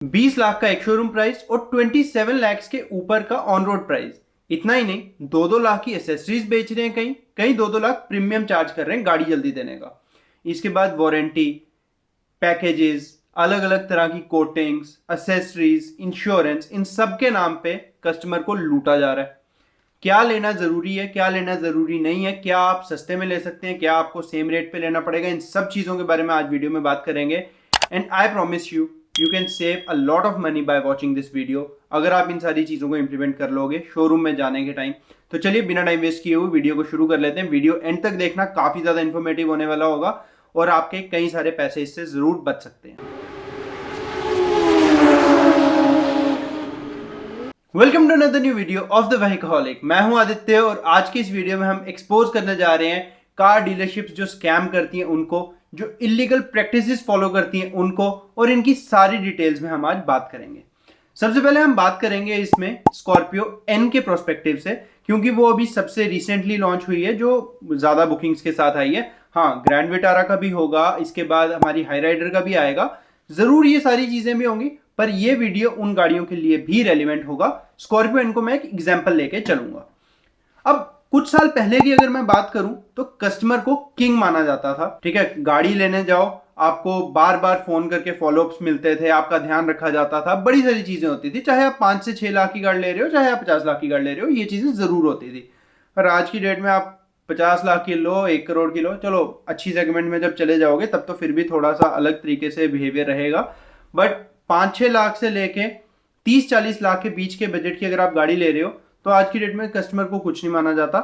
20 लाख का एक showroom price और 27 लाख के ऊपर का ऑन रोड प्राइस। इतना ही नहीं, 2-2 लाख की एसेसरीज बेच रहे हैं, कहीं कहीं 2-2 लाख प्रीमियम चार्ज कर रहे हैं गाड़ी जल्दी देने का। इसके बाद वारंटी पैकेजेस, अलग अलग तरह की कोटिंग्स, एसेसरीज, इंश्योरेंस, इन सब के नाम पे कस्टमर को लूटा जा रहा है। क्या लेना जरूरी है, क्या लेना जरूरी नहीं है, क्या आप सस्ते में ले सकते हैं, क्या आपको सेम रेट पे लेना पड़ेगा, इन सब चीजों के बारे में आज वीडियो में बात करेंगे। And I promise you can save a lot of money by watching this video, अगर आप इन सारी चीजों को इंप्लीमेंट कर लोगे शोरूम में जाने के टाइम। तो चलिए बिना टाइम वेस्ट किए हुए वीडियो को शुरू कर लेते हैं। वीडियो एंड तक देखना, काफी ज्यादा इंफॉर्मेटिव होने वाला होगा और आपके कई सारे पैसे इससे जरूर बच सकते हैं। Welcome to another new video of the Vehicholic. मैं हूं आदित्य और आज की इस वीडियो में हम एक्सपोज करने जा रहे हैं कार डीलरशिप्स जो स्कैम करती हैं उनको, जो इलीगल प्रैक्टिसेस फॉलो करती हैं उनको, और इनकी सारी डिटेल्स में हम आज बात करेंगे। सबसे पहले हम बात करेंगे इसमें स्कॉर्पियो एन के प्रोस्पेक्टिव से, क्योंकि वो अभी सबसे रिसेंटली लॉन्च हुई है जो ज्यादा बुकिंग्स के साथ आई है। हाँ, ग्रैंड विटारा का भी होगा, इसके बाद हमारी हाई राइडर का भी आएगा, जरूर ये सारी चीजें भी होंगी, पर ये वीडियो उन गाड़ियों के लिए भी रेलिवेंट होगा। स्कॉर्पियो एन को मैं एक एग्जांपल लेके चलूंगा। अब कुछ साल पहले की अगर मैं बात करूं तो कस्टमर को किंग माना जाता था। ठीक है, गाड़ी लेने जाओ, आपको बार बार फोन करके फॉलोअप्स मिलते थे, आपका ध्यान रखा जाता था, बड़ी सारी चीजें होती थी। चाहे आप 5 से 6 लाख की गाड़ी ले रहे हो, चाहे आप 50 लाख की गाड़ी ले रहे हो, ये चीजें जरूर होती थी। पर आज की डेट में आप 50 लाख की लो, 1 करोड़ की लो, चलो अच्छी सेगमेंट में जब चले जाओगे तब तो फिर भी थोड़ा सा अलग तरीके से बिहेवियर रहेगा। बट 5-6 लाख से लेके 30-40 लाख के बीच के बजट की अगर आप गाड़ी ले रहे हो तो आज की डेट में कस्टमर को कुछ नहीं माना जाता।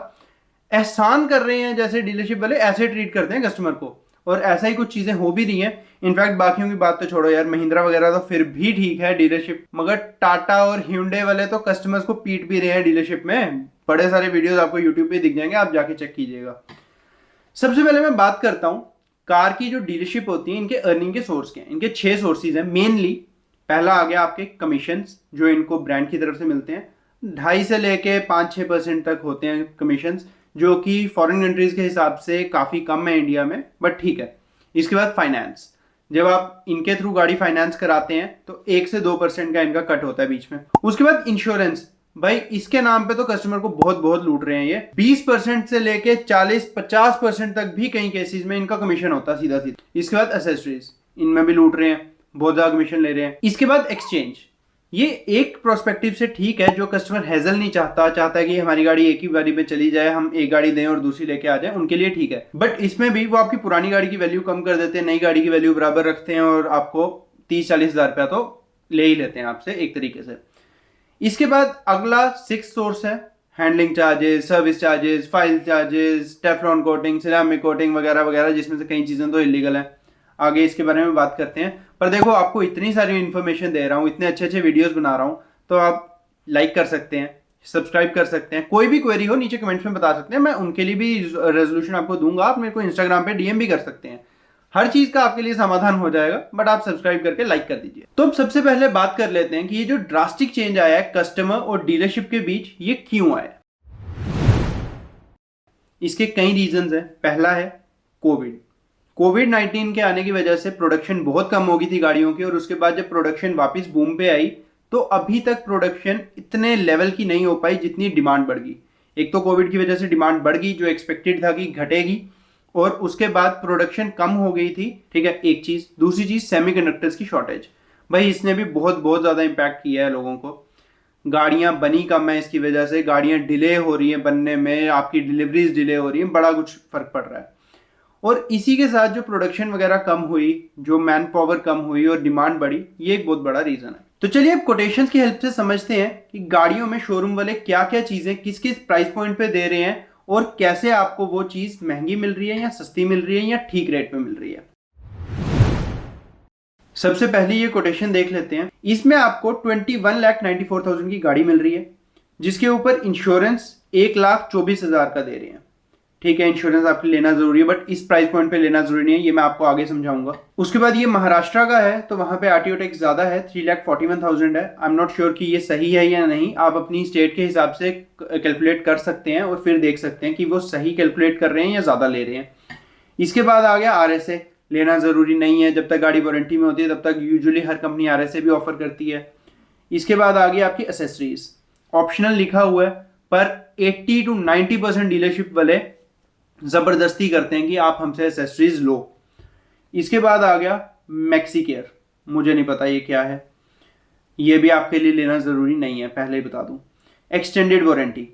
एहसान कर रहे हैं जैसे डीलरशिप वाले, ऐसे ट्रीट करते हैं कस्टमर को, और ऐसा ही कुछ चीजें हो भी रही हैं। इनफैक्ट बाकियों की बात तो छोड़ो यार, महिंद्रा वगैरह तो फिर भी ठीक है डीलरशिप, मगर टाटा और ह्यूंडई वाले तो कस्टमर्स को पीट भी रहे हैं डीलरशिप में। बड़े सारे वीडियोस आपको यूट्यूब पे दिख जाएंगे, आप जाके चेक कीजिएगा। सबसे पहले मैं बात करता हूं कार की जो डीलरशिप होती है, इनके अर्निंग के सोर्स के हैं। इनके 6 सोर्सेज हैं मेनली। पहला आ गया आपके कमीशंस, जो इनको ब्रांड की तरफ से मिलते हैं। 2.5 से लेके 5-6% तक होते हैं कमीशंस, जो कि फॉरेन कंट्रीज के हिसाब से काफी कम है इंडिया में, बट ठीक है। इसके बाद फाइनेंस, जब आप इनके थ्रू गाड़ी फाइनेंस कराते हैं तो 1 से 2% का इनका कट होता है बीच में। उसके बाद इंश्योरेंस, भाई इसके नाम पे तो कस्टमर को बहुत बहुत लूट रहे हैं ये। 20% से लेके 40-50% तक भी कई केसेस में इनका कमीशन होता है सीधा सीधा। इसके बाद एसेसरीज, इनमें भी लूट रहे हैं, बहुत ज्यादा कमीशन ले रहे हैं। इसके बाद एक्सचेंज, ये एक प्रोस्पेक्टिव से ठीक है, जो कस्टमर हेजल नहीं चाहता है कि हमारी गाड़ी एक ही गाड़ी में चली जाए, हम एक गाड़ी दें और दूसरी लेके आ जाए, उनके लिए ठीक है। बट इसमें भी वो आपकी पुरानी गाड़ी की वैल्यू कम कर देते हैं, नई गाड़ी की वैल्यू बराबर रखते हैं और आपको 30-40 हजार रुपया तो ले ही लेते हैं आपसे एक तरीके से। इसके बाद अगला 6 सोर्स है handling charges, service charges, file charges, Teflon coating, ceramic coating वगैरह वगैरह, जिसमें से कई चीजें तो इलीगल है। आगे इसके बारे में बात करते हैं। पर देखो, आपको इतनी सारी इन्फॉर्मेशन दे रहा हूँ, इतने अच्छे अच्छे वीडियोस बना रहा हूँ, तो आप लाइक कर सकते हैं, सब्सक्राइब कर सकते हैं। कोई भी क्वेरी हो नीचे कमेंट्स में बता सकते हैं, मैं उनके लिए भी रेजोल्यूशन आपको दूंगा। आप मेरे को इंस्टाग्राम पे डीएम भी कर सकते हैं, हर चीज का आपके लिए समाधान हो जाएगा। बट आप सब्सक्राइब करके लाइक कर दीजिए। तो अब सबसे पहले बात कर लेते हैं कि ये जो ड्रास्टिक चेंज आया है कस्टमर और डीलरशिप के बीच, ये क्यों आया। इसके कई रीजंस हैं। पहला है कोविड-19 के आने की वजह से प्रोडक्शन बहुत कम हो गई थी गाड़ियों की, और उसके बाद जब प्रोडक्शन वापस बूम पे आई तो अभी तक प्रोडक्शन इतने लेवल की नहीं हो पाई जितनी डिमांड बढ़ गई। एक तो कोविड की वजह से डिमांड बढ़ गई, जो एक्सपेक्टेड था कि घटेगी, और उसके बाद प्रोडक्शन कम हो गई थी। ठीक है, एक चीज। दूसरी चीज सेमीकंडक्टर्स की शॉर्टेज, भाई इसने भी बहुत बहुत ज्यादा इंपैक्ट किया है लोगों को। गाड़ियां बनी कम है, इसकी वजह से गाड़ियां डिले हो रही हैं बनने में, आपकी डिलीवरीज डिले हो रही हैं, बड़ा कुछ फर्क पड़ रहा है। और इसी के साथ जो प्रोडक्शन वगैरह कम हुई, जो मैन पावर कम हुई और डिमांड बढ़ी, ये एक बहुत बड़ा रीजन है। तो चलिए अब कोटेशंस की हेल्प से समझते हैं कि गाड़ियों में शोरूम वाले क्या क्या चीजें किस किस प्राइस पॉइंट पे दे रहे हैं, और कैसे आपको वो चीज महंगी मिल रही है या सस्ती मिल रही है या ठीक रेट पे मिल रही है। सबसे पहले ये कोटेशन देख लेते हैं। इसमें आपको 21,94,000 की गाड़ी मिल रही है, जिसके ऊपर इंश्योरेंस 1,24,000 का दे रहे हैं। ठीक है, इंश्योरेंस आपके लेना जरूरी है, बट इस प्राइस पॉइंट पे लेना जरूरी नहीं है, ये मैं आपको आगे समझाऊंगा। उसके बाद ये महाराष्ट्र का है, तो वहां पे आरटीओ टैक्स ज्यादा है, 3,41,000 है। आई एम नॉट श्योर कि ये सही है या नहीं, आप अपनी स्टेट के हिसाब से कैलकुलेट कर सकते हैं और फिर देख सकते हैं कि वो सही कैलकुलेट कर रहे हैं या ज्यादा ले रहे हैं। इसके बाद आ गया आरएसए, लेना ज़रूरी नहीं है। जब तक गाड़ी वारंटी में होती है तब तक यूजुअली हर कंपनी RSA भी ऑफर करती है। इसके बाद आ गई आपकी एसेसरीज, ऑप्शनल लिखा हुआ है, पर 80 to 90% डीलरशिप वाले ज़बरदस्ती करते हैं कि आप हमसे एसेसरीज लो। इसके बाद आ गया मैक्सी केयर, मुझे नहीं पता ये क्या है, ये भी आपके लिए लेना ज़रूरी नहीं है, पहले ही बता दूं। एक्सटेंडेड वारंटी,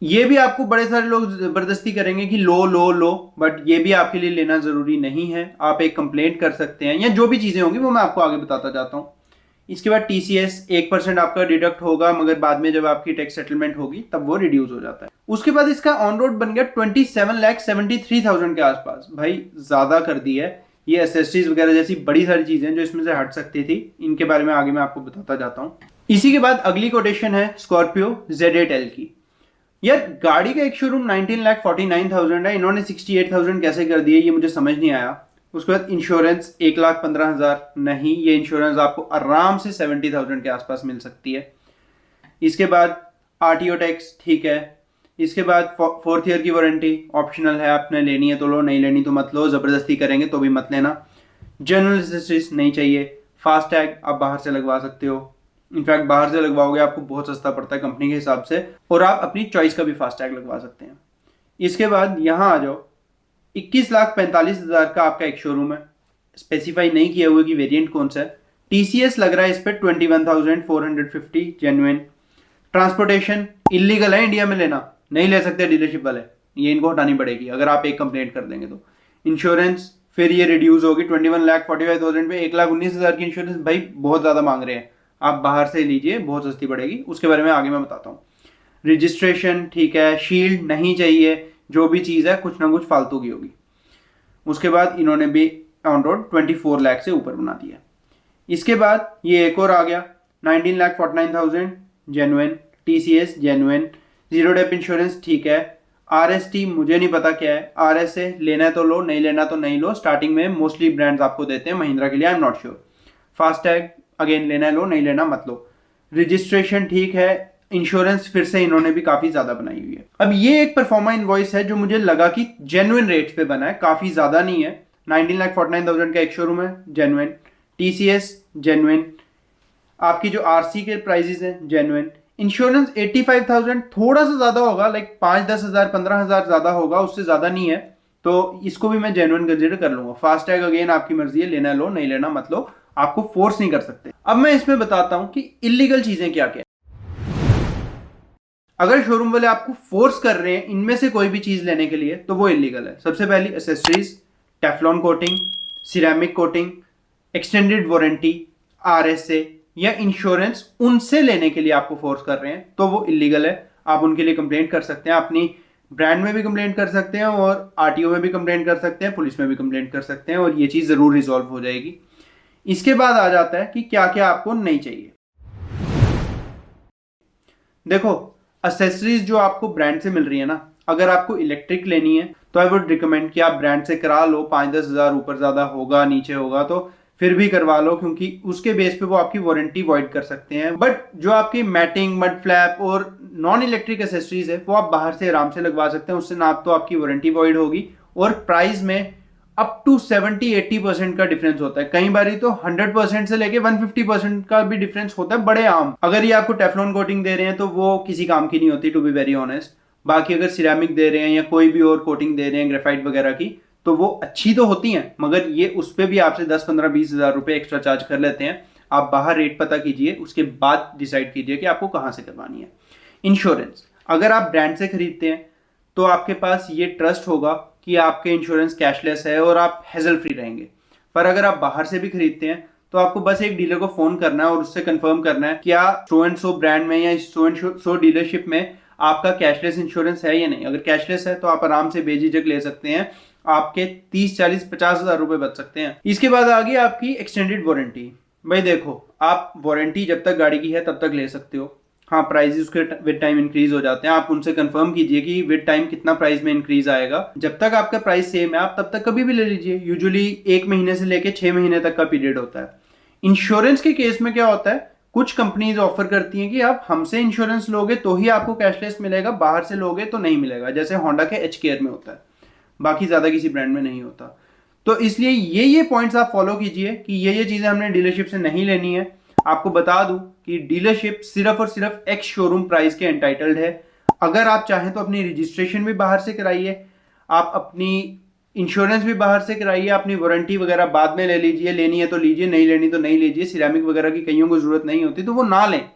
ये भी आपको बड़े सारे लोग ज़बरदस्ती करेंगे कि लो लो लो, बट ये भी आपके लिए लेना ज़रूरी नहीं है। आप एक कंप्लेंट कर सकते हैं, या जो भी चीज़ें होंगी वो मैं आपको आगे बताता जाता हूँ। इसके बाद TCS 1% आपका डिडक्ट होगा, मगर बाद में जब आपकी टैक्स सेटलमेंट होगी तब वो रिड्यूस हो जाता है। उसके बाद इसका ऑन रोड बन गया 27,73,000 के आसपास। भाई ज़्यादा कर दी है। ये एसेसरीज वगैरह जैसी बड़ी सारी चीज़ें जो इसमें से हट सकती थी, इनके बारे में आगे मैं आपको बताता जाता हूँ। इसी के बाद अगली कोटेशन है स्कॉर्पियो Z8L की। यार गाड़ी का एक शोरूम 19,49,000 है, इन्होंने 68,000 कैसे कर दिए ये मुझे समझ नहीं आया। उसके बाद इंश्योरेंस 1,15,000, नहीं, ये इंश्योरेंस आपको आराम से 70,000 के आसपास मिल सकती है। इसके बाद RTO टैक्स, ठीक है। इसके बाद 4th ईयर की वारंटी ऑप्शनल है, आपने लेनी है तो लो, नहीं लेनी तो मत लो, ज़बरदस्ती करेंगे तो भी मत लेना। जनरल एसेसरीज नहीं चाहिए। फास्टैग आप बाहर से लगवा सकते हो, इनफैक्ट बाहर से लगवाओगे आपको बहुत सस्ता पड़ता है कंपनी के हिसाब से, और आप अपनी चॉइस का भी फास्टैग लगवा सकते हैं। इसके बाद यहाँ आ जाओ, 21,45,000 का आपका एक शोरूम है, स्पेसिफाई नहीं किया हुआ कि वेरिएंट कौन सा है। TCS लग रहा है इस पर 21,450 जेन्युइन। ट्रांसपोर्टेशन इलीगल है इंडिया में लेना, नहीं ले सकते डीलरशिप वाले, ये इनको हटानी पड़ेगी अगर आप एक कंप्लेंट कर देंगे तो। इंश्योरेंस फिर ये रिड्यूस होगी 21,45,000 पे 1,19,000 की इंश्योरेंस, भाई बहुत ज़्यादा मांग रहे हैं, आप बाहर से लीजिए, बहुत सस्ती पड़ेगी, उसके बारे में आगे मैं बताता हूँ। रजिस्ट्रेशन ठीक है, शील्ड नहीं चाहिए, जो भी चीज़ है कुछ ना कुछ फालतू की होगी। उसके बाद इन्होंने भी ऑन रोड 24 लाख से ऊपर बना दिया। इसके बाद ये एक और आ गया 19,49,000 genuine, TCS genuine, zero dep insurance ठीक है। RST मुझे नहीं पता क्या है, RSA लेना है तो लो, नहीं लेना तो नहीं लो, स्टार्टिंग में मोस्टली ब्रांड्स आपको देते हैं, महिंद्रा के लिए I am not sure. FASTag again लेना है लो, नहीं लेना मत लो। रजिस्ट्रेशन ठीक है। इंश्योरेंस फिर से इन्होंने भी काफी ज्यादा बनाई हुई है। अब ये एक परफॉर्मा इनवॉइस है जो मुझे लगा कि जेन्युइन रेट्स पे बना है, काफी ज्यादा नहीं है। 19,49,000 का एक शोरूम है, जेन्युइन। TCS genuine. आपकी जो RC के प्राइजेस हैं जेन्युइन। इंश्योरेंस 85,000 थोड़ा सा ज्यादा होगा, लाइक 5-10,000 15,000 ज्यादा होगा, उससे ज्यादा नहीं है, तो इसको भी मैं जेन्युइन कंसिडर कर लूंगा। फास्टैग अगेन आपकी मर्जी है, लेना लो नहीं लेना मत लो, आपको फोर्स नहीं कर सकते। अब मैं इसमें बताता हूं कि इलीगल चीजें क्या क्या। अगर शोरूम वाले आपको फोर्स कर रहे हैं इनमें से कोई भी चीज लेने के लिए तो वो इलीगल है। सबसे पहली accessories, Teflon coating, ceramic coating, extended warranty, RSA या इंश्योरेंस, उनसे लेने के लिए आपको फोर्स कर रहे हैं तो वो इलीगल है। आप उनके लिए कंप्लेंट कर सकते हैं, अपनी ब्रांड में भी कंप्लेंट कर सकते हैं और RTO में भी कंप्लेंट कर सकते हैं, पुलिस में भी कंप्लेंट कर सकते हैं, और ये चीज जरूर रिजॉल्व हो जाएगी। इसके बाद आ जाता है कि क्या क्या आपको नहीं चाहिए। देखो, एक्सेसरीज जो आपको ब्रांड से मिल रही है ना, अगर आपको इलेक्ट्रिक लेनी है तो आई वुड रिकमेंड कि आप ब्रांड से करा लो। 5-10 हज़ार ऊपर ज़्यादा होगा, नीचे होगा तो फिर भी करवा लो, क्योंकि उसके बेस पे वो आपकी वारंटी वॉइड कर सकते हैं। बट जो आपकी मैटिंग, मड फ्लैप और नॉन इलेक्ट्रिक एक्सेसरीज है वो आप बाहर से आराम से लगवा सकते हैं। उससे ना तो आपकी वारंटी वॉइड होगी और प्राइस में अप टू 70-80% का डिफरेंस होता है। कई बार तो 100% से लेके 150% का भी डिफरेंस होता है, बड़े आम। अगर ये आपको टेफ्लॉन कोटिंग दे रहे हैं तो वो किसी काम की नहीं होती, टू बी वेरी ऑनेस्ट। बाकी अगर सिरेमिक दे रहे हैं या कोई भी और कोटिंग दे रहे हैं ग्रेफाइट वगैरह की, तो वो अच्छी तो होती हैं, मगर ये उस पर भी आपसे 10-15-20 हज़ार रुपये एक्स्ट्रा चार्ज कर लेते हैं। आप बाहर रेट पता कीजिए, उसके बाद डिसाइड कीजिए कि आपको कहाँ से करवानी है। इंश्योरेंस, अगर आप ब्रांड से खरीदते हैं तो आपके पास ये ट्रस्ट होगा कि आपके इंश्योरेंस कैशलेस है और आप हेजल फ्री रहेंगे। पर अगर आप बाहर से भी खरीदते हैं तो आपको बस एक डीलर को फोन करना है और उससे कंफर्म करना है क्या सो एंड सो ब्रांड में या सो एंड सो डीलरशिप में आपका कैशलेस इंश्योरेंस है या नहीं। अगर कैशलेस है तो आप आराम से बेझिझक ले सकते हैं, आपके 30-40-50 हज़ार रुपए बच सकते हैं। इसके बाद आ गई आपकी एक्सटेंडेड वारंटी। भाई देखो, आप वारंटी जब तक गाड़ी की है तब तक ले सकते हो। हाँ, प्राइस उसके विद टाइम इंक्रीज हो जाते हैं। आप उनसे कंफर्म कीजिए कि विद टाइम कितना प्राइस में इंक्रीज आएगा। जब तक आपका प्राइस सेम है आप तब तक कभी भी ले लीजिए। यूजुअली 1 महीने से लेके 6 महीने तक का पीरियड होता है। इंश्योरेंस के केस में क्या होता है, कुछ कंपनीज ऑफर करती हैं कि आप हमसे इंश्योरेंस लोगे तो ही आपको कैशलेस मिलेगा, बाहर से लोगे तो नहीं मिलेगा। जैसे होंडा के H केयर में होता है, बाकी ज्यादा किसी ब्रांड में नहीं होता। तो इसलिए ये पॉइंट्स आप फॉलो कीजिए कि ये चीज़ें हमने डीलरशिप से नहीं लेनी है। आपको बता दूं कि डीलरशिप सिर्फ और सिर्फ एक्स शोरूम प्राइस के एंटाइटल्ड है। अगर आप चाहें तो अपनी रजिस्ट्रेशन भी बाहर से कराइए, आप अपनी इंश्योरेंस भी बाहर से कराइए, अपनी वारंटी वगैरह बाद में ले लीजिए, लेनी है तो लीजिए, नहीं लेनी तो नहीं लीजिए। सिरेमिक वगैरह की कईयों को जरूरत नहीं होती तो वो ना लें,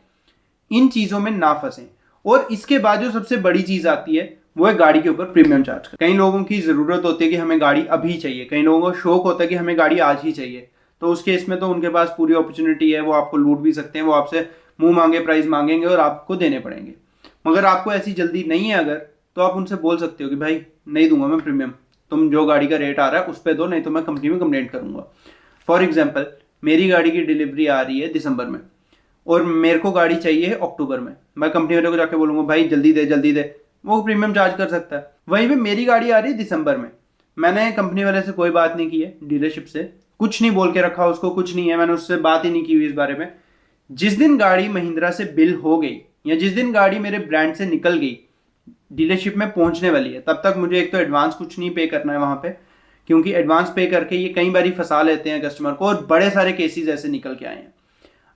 इन चीज़ों में ना फंसें। और इसके बाद जो सबसे बड़ी चीज़ आती है वो है गाड़ी के ऊपर प्रीमियम चार्ज। कई लोगों की ज़रूरत होती है कि हमें गाड़ी अभी चाहिए, कई लोगों को शौक होता है कि हमें गाड़ी आज ही चाहिए, तो उस केस में तो उनके पास पूरी अपॉर्चुनिटी है, वो आपको लूट भी सकते हैं, वो आपसे मुंह मांगे प्राइस मांगेंगे और आपको देने पड़ेंगे। मगर आपको ऐसी जल्दी नहीं है अगर, तो आप उनसे बोल सकते हो कि भाई नहीं दूंगा मैं प्रीमियम, तुम जो गाड़ी का रेट आ रहा है उस पर दो, नहीं तो मैं कंपनी में कंप्लेंट करूंगा। फॉर एग्जाम्पल, मेरी गाड़ी की डिलीवरी आ रही है दिसंबर में और मेरे को गाड़ी चाहिए अक्टूबर में, मैं कंपनी वाले को जाके बोलूंगा भाई जल्दी दे जल्दी दे, वो प्रीमियम चार्ज कर सकता है। वहीं पे मेरी गाड़ी आ रही है दिसंबर में, मैंने कंपनी वाले से कोई बात नहीं की है, डीलरशिप से कुछ नहीं बोल के रखा उसको, कुछ नहीं है, मैंने उससे बात ही नहीं की हुई इस बारे में। जिस दिन गाड़ी महिंद्रा से बिल हो गई या जिस दिन गाड़ी मेरे ब्रांड से निकल गई, डीलरशिप में पहुंचने वाली है, तब तक मुझे एक तो एडवांस कुछ नहीं पे करना है वहां पे, क्योंकि एडवांस पे करके ये कई बार फंसा लेते हैं कस्टमर को और बड़े सारे केसेस ऐसे निकल के आए हैं।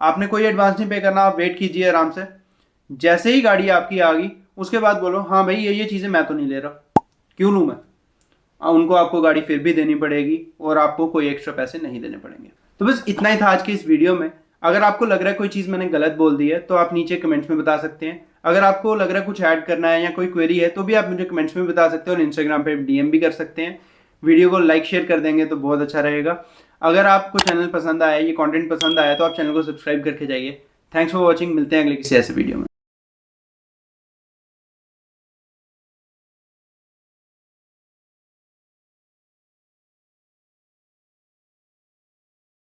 आपने कोई एडवांस नहीं पे करना, आप वेट कीजिए आराम से, जैसे ही गाड़ी आपकी आ गई उसके बाद बोलो हाँ भाई ये चीज़ें मैं तो नहीं ले रहा, क्यों लूँ मैं। उनको आपको गाड़ी फिर भी देनी पड़ेगी और आपको कोई एक्स्ट्रा पैसे नहीं देने पड़ेंगे। तो बस इतना ही था आज के इस वीडियो में। अगर आपको लग रहा है कोई चीज़ मैंने गलत बोल दी है तो आप नीचे कमेंट्स में बता सकते हैं। अगर आपको लग रहा है कुछ ऐड करना है या कोई क्वेरी है तो भी आप मुझे कमेंट्स में बता सकते हैं और इंस्टाग्राम पे डीएम भी कर सकते हैं। वीडियो को लाइक शेयर कर देंगे तो बहुत अच्छा रहेगा। अगर आपको चैनल पसंद आया, ये कंटेंट पसंद आया तो आप चैनल को सब्सक्राइब करके जाइए। थैंक्स फॉर वॉचिंग, मिलते हैं अगले किसी ऐसे वीडियो में।